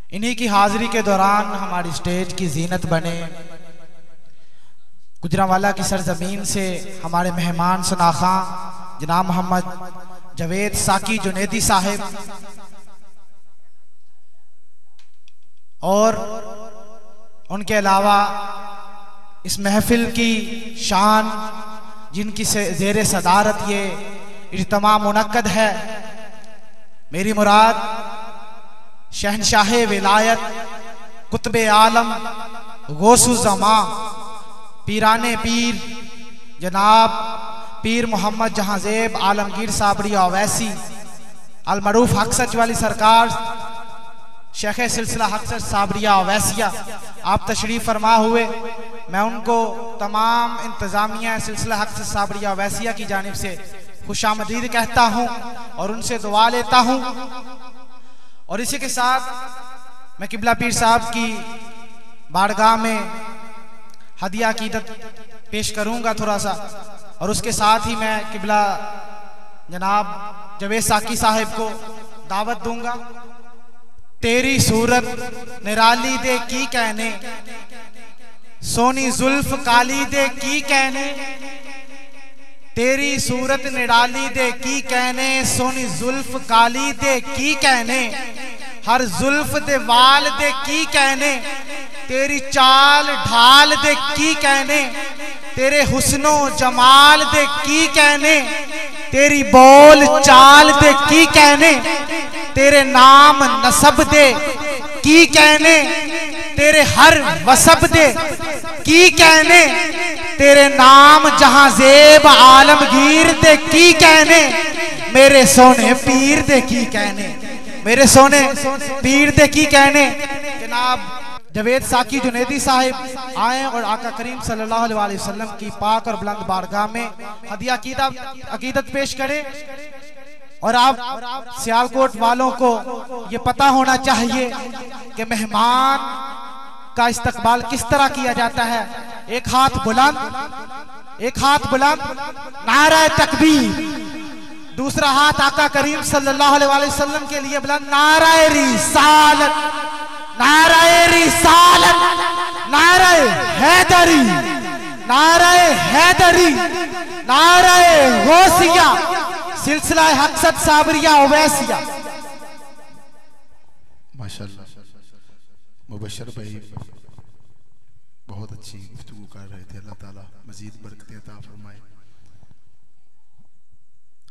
इन्हीं की हाजिरी के दौरान हमारी स्टेज की जीनत बने। गुजरांवाला की सरजमीन से हमारे मेहमान सुनाखा जनाब मोहम्मद जवेद साकी जुनेदी साहिब और उनके अलावा इस महफिल की शान जिनकी ज़ेरे सदारत ये इज्तिमा मुनक्कद है, मेरी मुराद शहनशाह विलायत कुतुब आलम गौसु ज़मा पीराने पीर जनाब पीर मोहम्मद जहांजेब आलमगीर साबरिया ओवैसी अलमरूफ हक सच वाली सरकार शेख सिलसिला हक सच साबरिया ओवैसिया आप तशरीफ फरमा हुए। मैं उनको तमाम इंतजामिया सिलसिला हक सच साबरिया ओवैसिया की जानिब से खुशामदीद कहता हूँ और उनसे दुआ लेता हूँ। और इसी के साथ मैं किबला पीर साहब की बारगाह में हदिया अकीदत पेश करूँगा थोड़ा सा, और उसके साथ ही मैं किबला जनाब जवेद साकी साहिब को दावत दूंगा। तेरी सूरत निराली दे की कहने, सोनी जुल्फ काली दे की कहने, तेरी सूरत निराली दे की कहने, सोनी जुल्फ काली दे की कहने, हर जुल्फ दे वाल दे की कहने, तेरी चाल ढाल दे की कहने, तेरे हुस्नो जमाल दे की कहने, तेरी बोल चाल दे की कहने, तेरे नाम नसब दे की कहने, तेरे हर वसब दे की कहने, तेरे नाम जहांजेब आलमगीर दे की कहने, मेरे सोने पीर दे की कहने, मेरे सोने पीर दे की कहने। जनाब जवेद साकी जुनेदी साहिब आए और आका करीम सल्लल्लाहु अलैहि वसल्लम की पाक और बुलंद बारगाह में हदिया अकीदत पेश करें। और आप सियालकोट वालों को ये पता होना चाहिए कि मेहमान का इस्तकबाल किस तरह किया जाता है। एक हाथ बुलंद नारा तकबीर, दूसरा हाथ आका करीम सल्लल्लाहु अलैहि वसल्लम के लिए बुलंद नारा रिसालत, नारा रिसालत, नारा हैदरी, नारा हैदरी, नारा गौसिया सिलसिला हक सच साबरिया ओवैसिया। माशाअल्लाह मुबशर भाई बहुत अच्छी गुफ्तगू कर रहे थे। अल्लाह ताला मजीद बरकत अता फरमाए।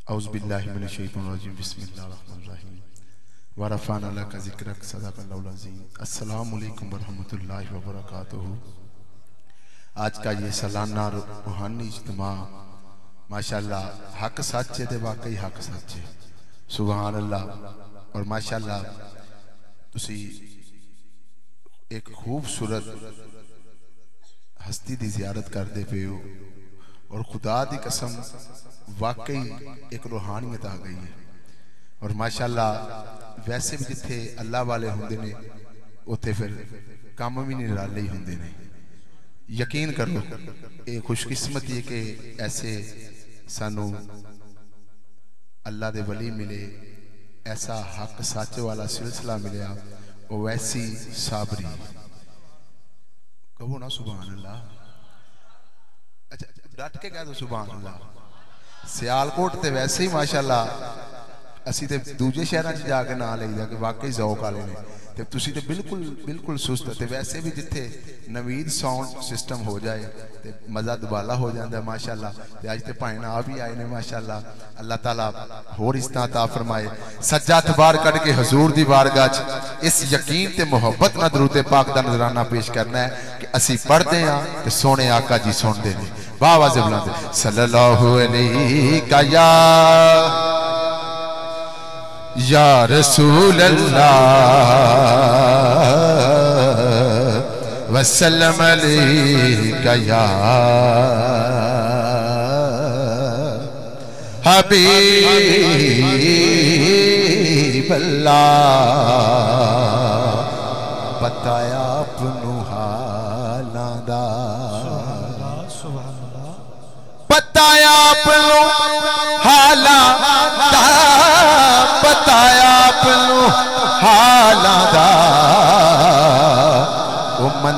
औज़ु बिल्लाहि मिनश शैतानिर रजीम, बिस्मिल्लाहिर रहमानिर रहीम, व रफ़अना लका ज़िक्रक, सदक़ल्लाहुल अज़ीम। अस्सलामु अलैकुम व रहमतुल्लाहि व बरकातुहू। आज का ये सालाना रूहानी इज्तिमा माशाअल्लाह हक सच है, वाकई हक सच है, सुभान अल्लाह। और माशाअल्लाह तुसी एक खूबसूरत हस्ती दी जियारत करते पे हो और खुदा दी कसम वाकई एक रूहानियत आ गई है। और माशाअल्लाह वैसे भी जिथे अल्लाह वाले होंदे ने उत्थे फिर काम भी निराले ही होंदे ने। यकीन करो ये खुशकिस्मती है कि ऐसे सानू अल्लाह दे वली मिले, ऐसा हक सच वाला सिलसिला मिले, ओवैसी साबरी। कहो ना सुभान अल्लाह। अच्छा डट के कह दो सुभान अल्लाह। सियालकोट ते वैसे ही माशाअल्लाह असी ते दूजे शहरां च जाके ना लईदा कि वाकई ज़ौक वाले ने, ते तुसी ते बिल्कुल सुस्त। ते वैसे भी जिथे नवीद साउंड सिस्टम हो जाए ते मज़ा दुबाला हो जाता है माशाअल्लाह। ते अज ते भाई आ भी आए ने माशाअल्लाह। अल्लाह ताला होर इज़्ज़त अता फरमाए। सज्जा तबार कट के हजूर दी बारगाह च इस यकीन ते मुहब्बत नाल दरूद पाक दा नजराना पेश करना है कि असी पढ़ते हैं ते सोने आका जी सुनते हैं। वाह वाह बुलंद सल्लल्लाहु अलैहि या रसूल अल्लाह वसल्लम अलैका या हबीब अल्लाह। बताया अपनू हालां दा, बताया अपनू हालां दा, बताया अपनू हालां दा।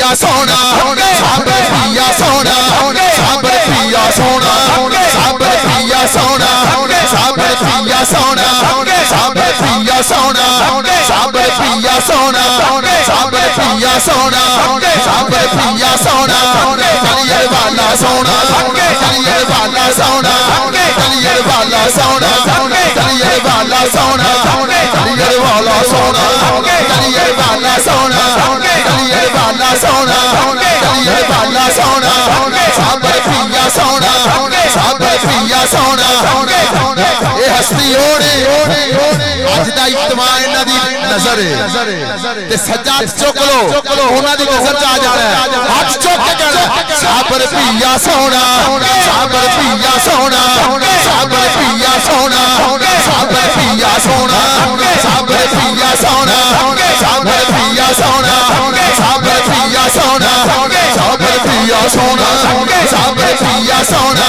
पिया सोना साबर पिया सोना साबर पिया सोना साबर पिया सोना साबर पिया सोना साबर पिया सोना साबर पिया सोना साबर पिया सोना साबर पिया सोना कलियर वाला सोना कलियर वाला सोना कलियर वाला सोना कलियर वाला सोना कलियर वाला सोना कलियर वाला सोना कलियर वाला सोना कलियर वाला सोना साबर पिया सोना साबर पिया सोना ये हस्ती ओने आज दा इत्तमा इन्हां दी नजर है ते सज्जाद चुक लो उन्हां दी नजर च आ जाना है हाथ चुक के कहना साबर पिया सोना साबर पिया सोना साबर पिया सोना साबर पिया सोना साबर पिया सोना साबर पिया सोना साबर पिया सोना साबर पिया सोना साबर पिया सोना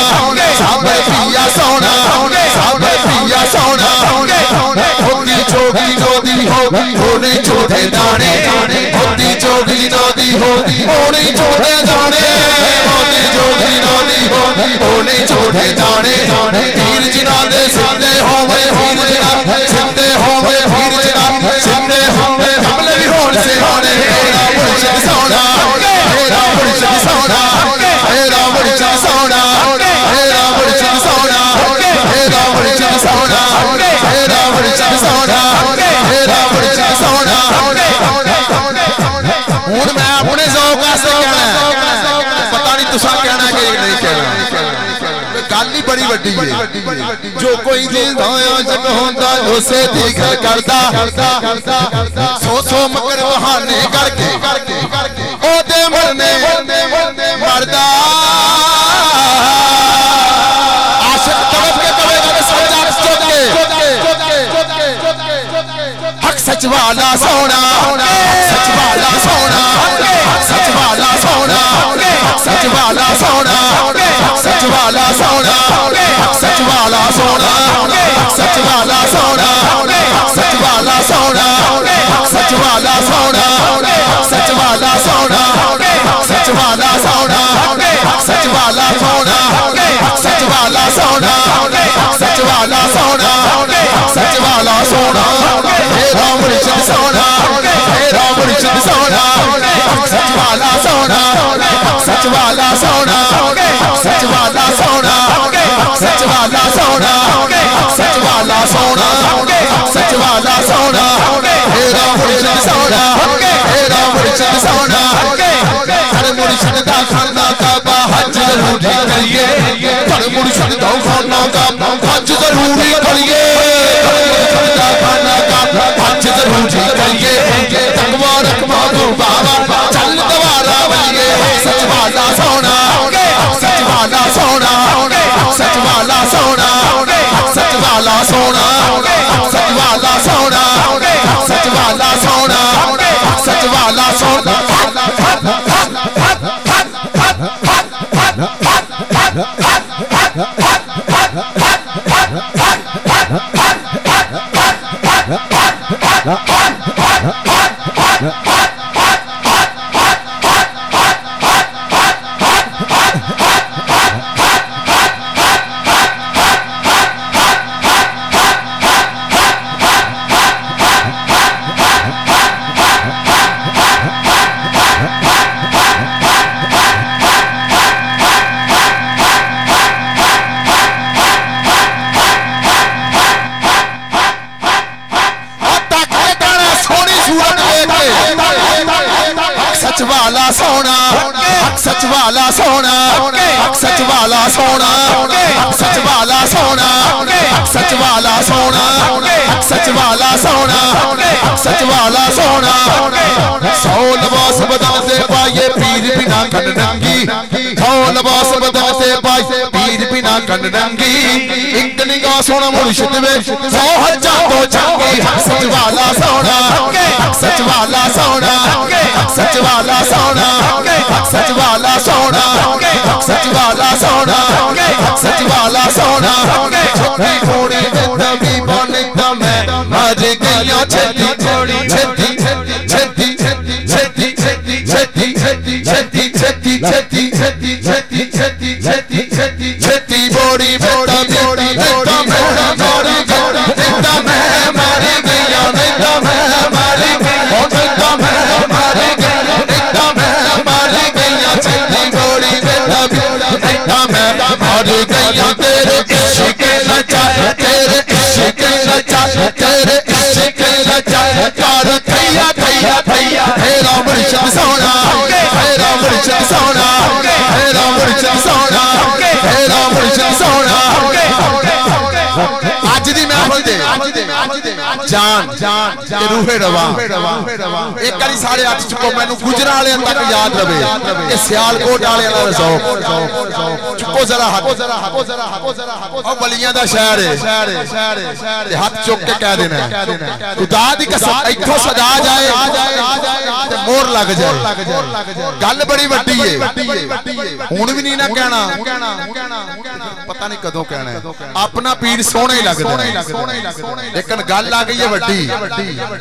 साबर पिया सोना साबर पिया सोना होती जोगी जोगी होने छोटे दाने होती जोगी नदी होने छोटे दाने होती जोगी नदी होने छोटे दाने तीर जिनादे सिंधे होवे हीर जिना सिंधे होवे हीर जिना सिंधे होवे हमले भी होने से होने मेरा मुर्शिद सोना मेरा मुर्शिद सोना मेरा मुर्शिद सोना मेरा मुर्शिद सोना मेरा मुर्शिद सोना मेरा मुर्शिद सोना मेरा मुर्शिद सोना हुण मैं अपने ज़ौक़ से कहना पता नहीं तुसा कहना कि नहीं कहना गल ही बड़ी वड्डी है जो कोई जिंदा जग होंदा उसे दिखल करदा सौ मगर बहाने करके ओदे मरने मरदा आशिक तरफ के कवेगा तो सच्चा चुक हक सच वाला सोना सच वाला सोना सच वाला सोना सच वाला सोना सच वाला सोना सच वाला सोना सच वाला सोना सच वाला सोना सच वाला सोना सच वाला सोना सच वाला सोना सच वाला सोना सच वाला सोना सच वाला सोना सच वाला सोना मेरा मुर्शिद सोना मेरा मुर्शिद सोना सच वाला सोना सच वाला सोना सच वाला सोना सच वाला सोना सच वाला सोना सच वाला सोना मेरा मुर्शिद सोना मेरा मुर्शिद सोना हर मुर्शिद दा खाना काबा हज जरूरी करिए हर मुर्शिद दा खाना काबा हज जरूरी करिए मुर्शिद दा खाना काबा हज जरूरी करिए तकवा रखवा दो बाबा चल दवारा बनिए सच वाला सोना सच वाला सोना सच वाला सोना सच वाला सोना सच वाला सोना सच वाला सोना सच वाला सोना सच वाला सोना सच वाला सोना सच वाला सोना सच वाला सोना सच वाला सोना सच वाला सोना सच वाला सोना सौ लिबास बदन से पाए पीर बिना कन नंगी सौ लिबास बदन से पाए पीर बिना कन नंगी एक निगाह सोना मुर्शिद में सौ हजार तो चंगी सच वाला सोना सच वाला सोना सच वाला सोना सच वाला सोना सच वाला सोना सच वाला सोना छोटी थोड़ी जिंदगी बने तो मैं मर गया छेती छेती छेती छेती छेती छेती छेती छेती छेती छेती छेती छेती छेती छेती बोड़ी बोड़ी बोड़ी बोड़ी बोड़ी जिंदा मैं मारी गया जिंदा मैं मारी गया जिंदा मैं मारी गया जिंदा मैं मारी गया छेती बोड़ी जिंदा मैं मारी गया तेरे इश्क नचा तेरे इश्क नचा तेरे इश्क नचा कर थैया थैया थैया तेरा मुर्शद सोना तेरा मुर्शद सोना तेरा मुर्शद सोना तेरा मुर्शद सोना आज दी महफिल दे जान जान ते रूहे रवा एक बारी सारे हाथ चुको मैनू गुजरा वाले तक याद रवे ये सियालकोट वाले दा रज़ौक चुको जरा हाथ ओ बलियां दा शहर है ते हाथ चुक के कह देना खुदा दी कसम इथों सजा जाए ते मोहर लग जाए गल बड़ी वड्डी है हुण भी नहीं ना कहना पता नहीं कदों कहना है अपना पीर सोहना ही लगदा है लेकिन गल आ गई है वड्डी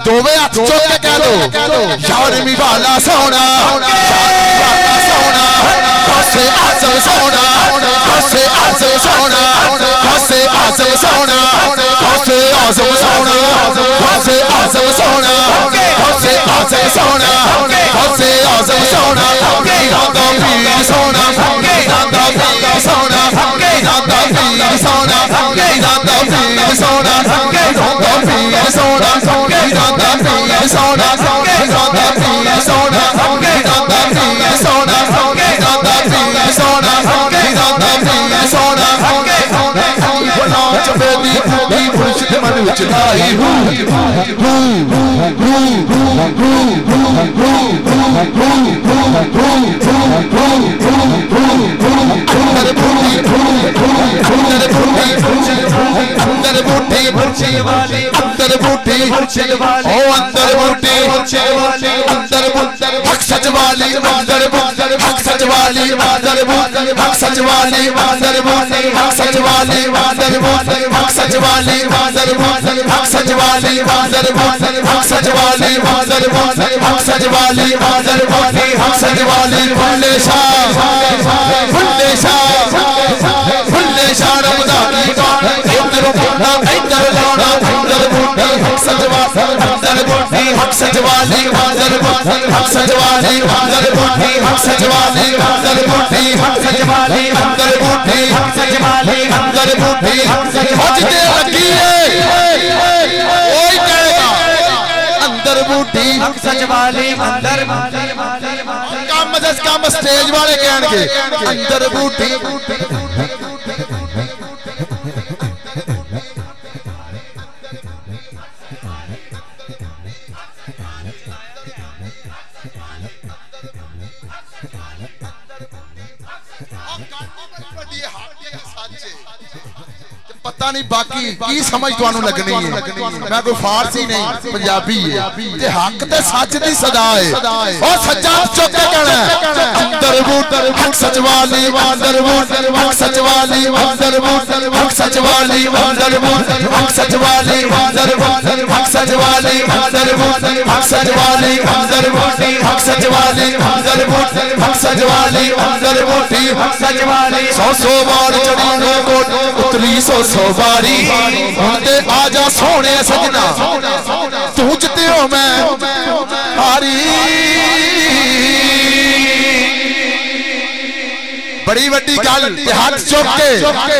दोवे हाथ चुक के कह दो शारमी वाला सोना सोना से आज़म सोना से आज़म सोना से आज़म सोना से आज़म सोना से आज़म सोना से आज़म सोना से आज़म सोना दादा पीर सोना दादा पीर सोना दादा पीर सोना दादा पीर सोना दादा पीर सोना दादा पीर सोना दादा पीर सोना दादा पीर सोना दादा पीर सोना दादा पीर सोना चपेदी खूबी मुर्शिद मन विच लाई अंदर बूटी अंदर बूटी अंदर बूटी ओ अंदर बूटी अंदर हक सच वाली अंदर हक सच वाली अंदर हक सच वाली अंदर हक सच वाली अंदर हक सच वाली अंदर हक सच वाली अंदर हक सच वाली अंदर हक सच वाली अंदर हक सच वाली फुल्ले शाह रमज़ान की बात इधर बुढ़ा इधर लौड़ा अंदर बूटी हक सच वाली अंदर बूटी हक सच वाली अंदर हक सच वाली अंदर बूटी हक सच वाली अंदर बूटी हक सच वाली अंदर बूटी हक सच वाली अंदर बूटी हजते लगी है ओए कहेगा अंदर बूटी हक सच वाली अंदर काम स्टेज वाले कहणगे अंदर बूटी पता नहीं बाकी की समझ तुहानू लगनी है मैं कोई फारसी नहीं पंजाबी है ते हक ते सच दी सदा है ओ सच्चा चुक के कहना अंदर बूटर हक सच वाली अंदर बूटर हक सच वाली अंदर बूटर हक सच वाली अंदर बूटर हक सच वाली अंदर बूटर हक सच वाली अंदर बूटर हक सच वाली अंदर बूटी हक सच वाली अंदर बूटर हक सच वाली अंदर बूटी हक सच वाली 100 बार चढ़ी कोट उतरी 100 बारी हुंदे आजा सोने सजना तू जिते हो मैं हारी बड़ी बड़ी गल हाथ चुक के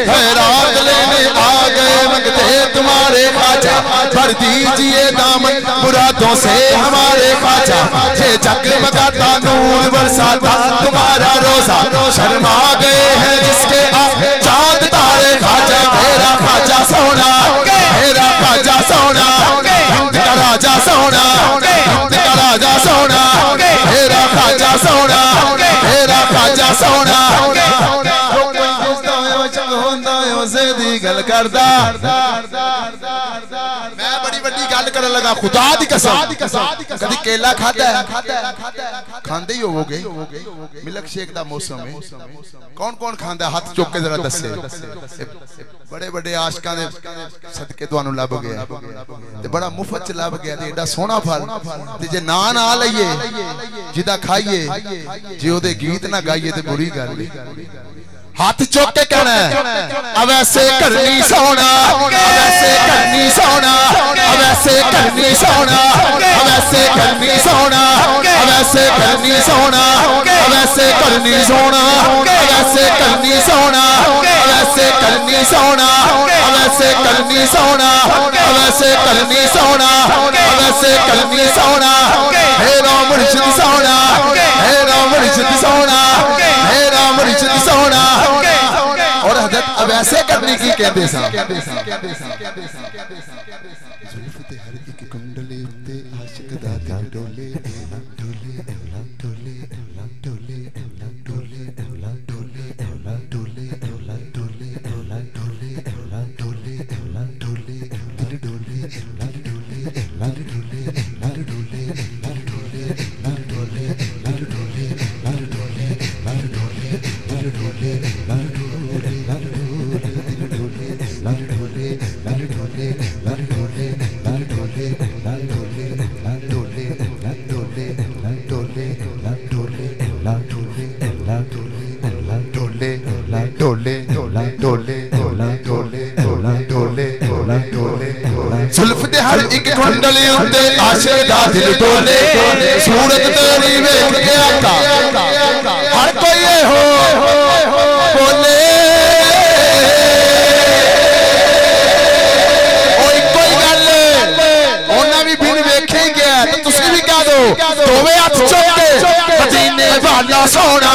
खैरात लेने आ गए मंगते तुम्हारे खाजा भर दीजिए दामन मुरादों से हमारे खाजा ये जगमगाता नूर बरसाता तुम्हारा रोजा शर्मा गए हैं जिसके चांद तारे खाजा मेरा खाजा सोना मेरा खाजा सोना हिंद का राजा सोना हिंद का राजा सोना मेरा खाजा सोना मेरा खाजा सोना गल करदा मैं बड़ी बड़ी गल करने लगा खुदा दी कसम कभी केला खाता है खांदे ही होवोगे मिल्क शेक दा मौसम है कौन कौन खांदा हाथ चुक के जरा दसे बड़े बड़े आशिकां दे सदके तुहानू लभ गया ते बड़ा मुफ्त च लभ गया ते एडा सोहना फल ते जे ना ना लईए जिदा खाइए जे ओदे गीत ना गाइए ते बुरी गल हाथ चुक के कहना अब ऐसे करनी सोना अब ऐसे करनी सोना अब ऐसे करनी सोना अब ऐसे करनी सोना अब ऐसे करनी सोना अब ऐसे करनी सोना अब ऐसे करनी सोना अब ऐसे करनी सोना अब ऐसे करनी सोना अब ऐसे करनी सोना अब ऐसे करनी सोना मेरा मुर्शिद सोना मेरा मुर्शिद सोना मेरा मुर्शिद सोना और हजरत अब ऐसे करने की कहते सा जुल्फ ते हर एक कुंडले उत्ते आशिक दा दिल डोले डोले डोले डोले डोले डोले डोले डोले डोले डोले डोले दिल डोले जुल्फ दे हर एक कुंडली उत्ते आशिक दा दिल डोले सूरत तेरी वेख के आका हर कोई हो बोले ओए कोई गल ओना भी बिन वेखे गया तो तुसी भी कह दो दोवे हाथ चुक के मदीने वाला सोना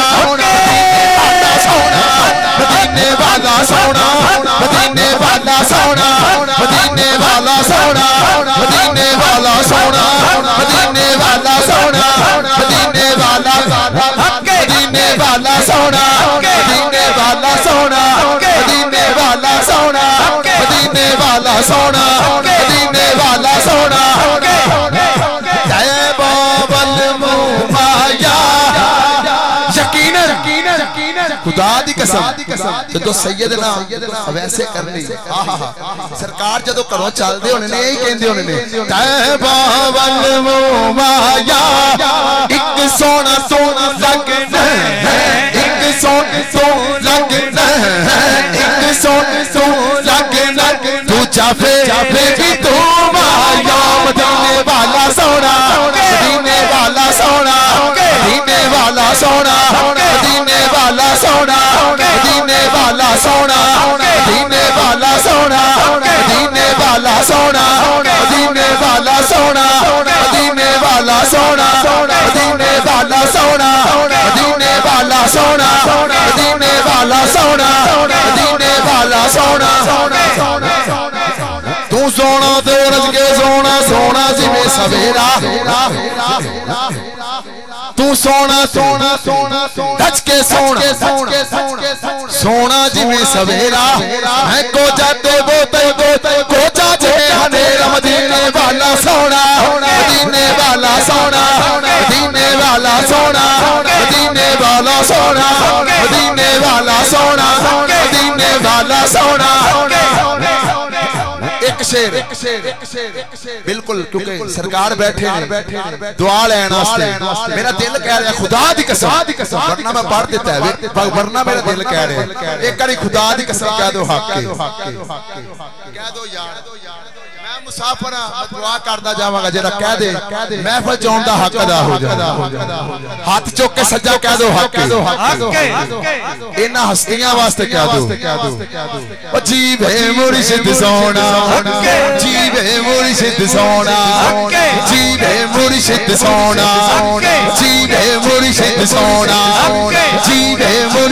मदीने वाला सोना मदीने वाला सोना मदीने वाला सोना मदीने वाला सोना मदीने वाला सोना मदीने वाला मदीने वाला सोना मदीने वाला सोना मदीने वाला सोना मदीने वाला सोना मदीने वाला सोना जय बाबल मुमाया यकीनन खुदा दी कसम जो सैयदना वैसे करनी सरकार जदों घरों चलदे होने ने यही कहंदे होने ने जय बाबल मुमाया एक सोना सोना लगना है एक सोना सोना लगना है एक सोना सोना लगना दूजा फिर भी तू माया मदीने वाला सोना मदीने वाला सोना मदीने वाला सोना मदीने वाला सोना मदीने वाला सोना मदीने वाला सोना मदीने वाला सोना मदीने वाला सोना मदीने वाला सोना मदीने वाला सोना मदीने वाला सोना मदीने वाला सोना मदीने वाला सोना तू सोना ते रज के सोना सोना जिवें सवेरा तू सोना सोना सोना रज के सोना सोना जिवें सवेरा मैं को जाते बोते को जाते हनेरा मदीने वाला सोना मदीने वाला सोना मदीने वाला सोना मदीने वाला सोना मदीने वाला सोना मदीने वाला सोना एक शेर बिल्कुल क्योंकि सरकार बैठे दुआ लेने वास्ते मेरा दिल कह रहा खुदा दी कसम वरना मैं पढ़ देता है वरना मेरा दिल कह रहा एक बारी खुदा दी कसम कह दो हक कह दो यार मैं मुसाफिर दुआ करदा जावांगा जरा कह दे महफिल च आउण दा हक अदा हो जाए हाथ चुक के सज्जा कह दो हक इन्हां हस्तियां वास्ते कह दो ओ जीवे मुर्शिद सोना जीवे मुर्शिद सोना जीवे मुर्शिद सोना जीवे मुर्शिद सोना जीवे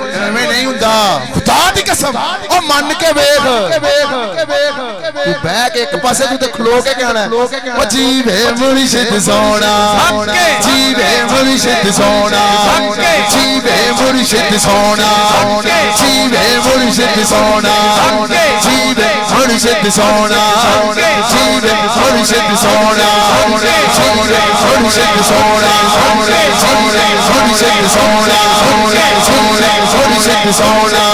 एवें नहीं हुंदा खुदा दी कसम ओ मन के वेख तू बह के एक पासे तू ते खलो के कहना ओ जीवे मुर्शिद सोना जीवे मुर्शिद सोना जीवे मुर्शिद सोना जीवे मुर्शिद सोना जीवे मुर्शिद सोना जीवे मुर्शिद सोना जीवे मुर्शिद सोना जीवे मुर्शिद सोना मुर्शिद सोना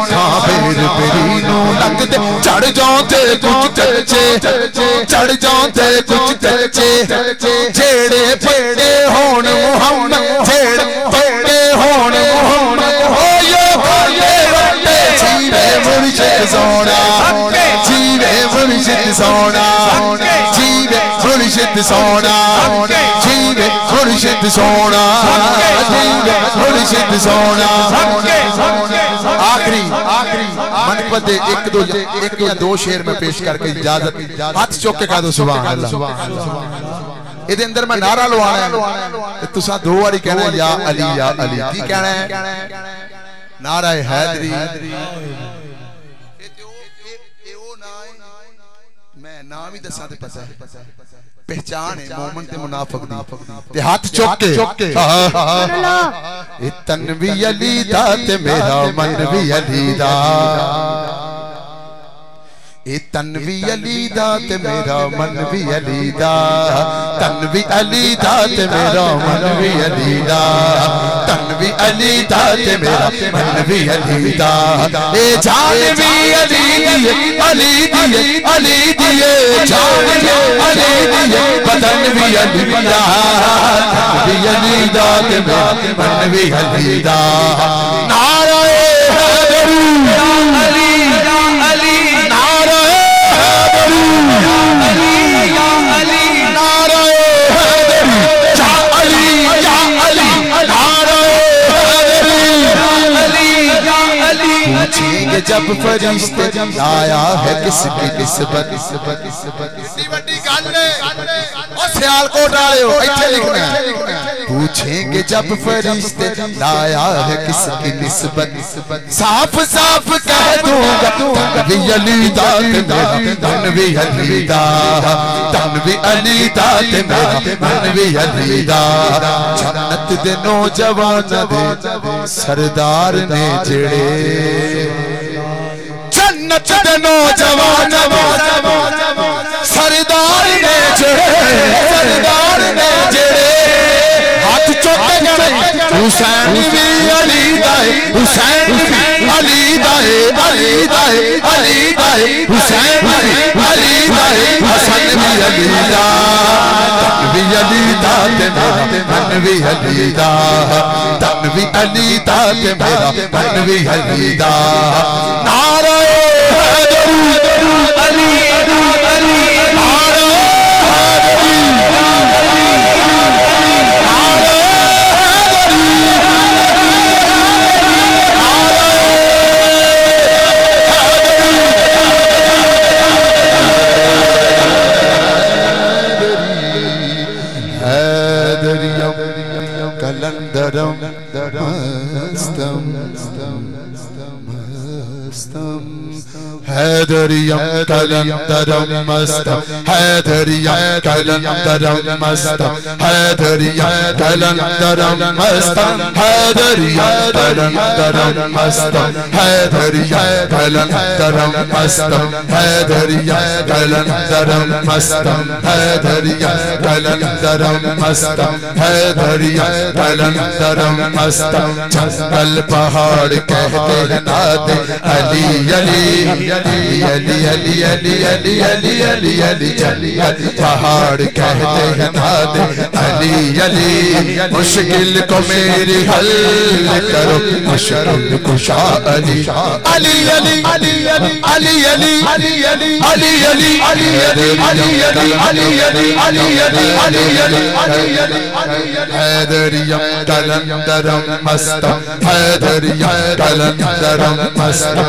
लखां बेर बेरीनों लगदे चढ़ जाते कुछ चर्चे चढ़ जाते कुछ चर्चे जेड़े फेड़े होण मुहम्मद जेड़े फेड़े होण मुहम्मद हो ये बंदे जीवे मुर्शिद सोना जीवे मुर्शिद सोना जीवे मुर्शिद सोना जीवे मुर्शिद सोना जीवे मुर्शिद सोना आखिरी मनपत दे एक या दो शेर में पेश करके इजाजत हाथ चुक के कह दो सुभान अल्लाह इहदे अंदर मैं नारा लवाना है ते तुसां दो बारी कहना या अली की कहना है नारा हैदरी मैं नाम ही दसा ते पता है पहचान है मोमन ते मुनाफिक दी ते हाथ चुक के ए तन भी अली दा ते मेरा मन भी अली दा ए तन भी अली दा ते मेरा मन भी अली दा तन भी अली दा ते मेरा मन भी अली दा तन भी अली दा ते मेरा मन भी अली दा ए जान भी अली दिए अली दिए अली दिए जान भी अली दिए बदन भी अली दा तन भी अली दा ते मेरा मन भी अली दा नारा हैदरी अली अली नारा हैदरी अली नारा हैदरी या अली नारा हैदरी पूछेंगे जब फरिश्ते आया है किसकी निस्बत सियालकोट वाले हो इत्थे लिखना है पूछेंगे जब फरिश्ते लाया है किसकी निस्बत साफ साफ कह दूंगा तन भी अली दा तन भी अली दा तन भी अली दा मन भी अली दा जन्नत दे नौजवान दे सरदार ने जेड़े जन्नत दे नौजवान सरदार ने जेड़े हाथ चुके गए हुसैन भी अली दाए हुसैन भी अली दाए अली दाए अली दाए हुसैन भी अली दाए हसन भी अली दा तन भी अली दा ते मेरा मन भी अली दा तन भी अली दा ते मेरा मन भी अली दा नारा हैदरी अली अली नारा कलंदरम हैदरियम कलंदरम मस्तम हैदरियम कलंदरम मस्तम हैदरियम कलंदरम मस्तम हैदरियम कलंदरम मस्तम हैदरियम कलंदरम मस्तम हैदरियम कलंदरम मस्तम हैदरियम कलंदरम मस्तम हैदरियम कलंदरम मस्तम जंगल पहाड़ कहते हैं नादे अली अली अली अली अली अली अली अली अली अली अली पहाड़ कहते हैं नादे अली अली मुश्किल को मेरी हल करो मुश्किल कुशा अली अली अली अली अली अली अली अली अली अली अली अली अली अली अली अली अली अली अली हैदरियम कलंदरम मस्तम हैदरियम कलंदरम मस्तम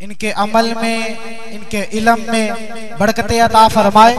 इनके अमल में, इनके इल्म में बरकत अता फरमाए।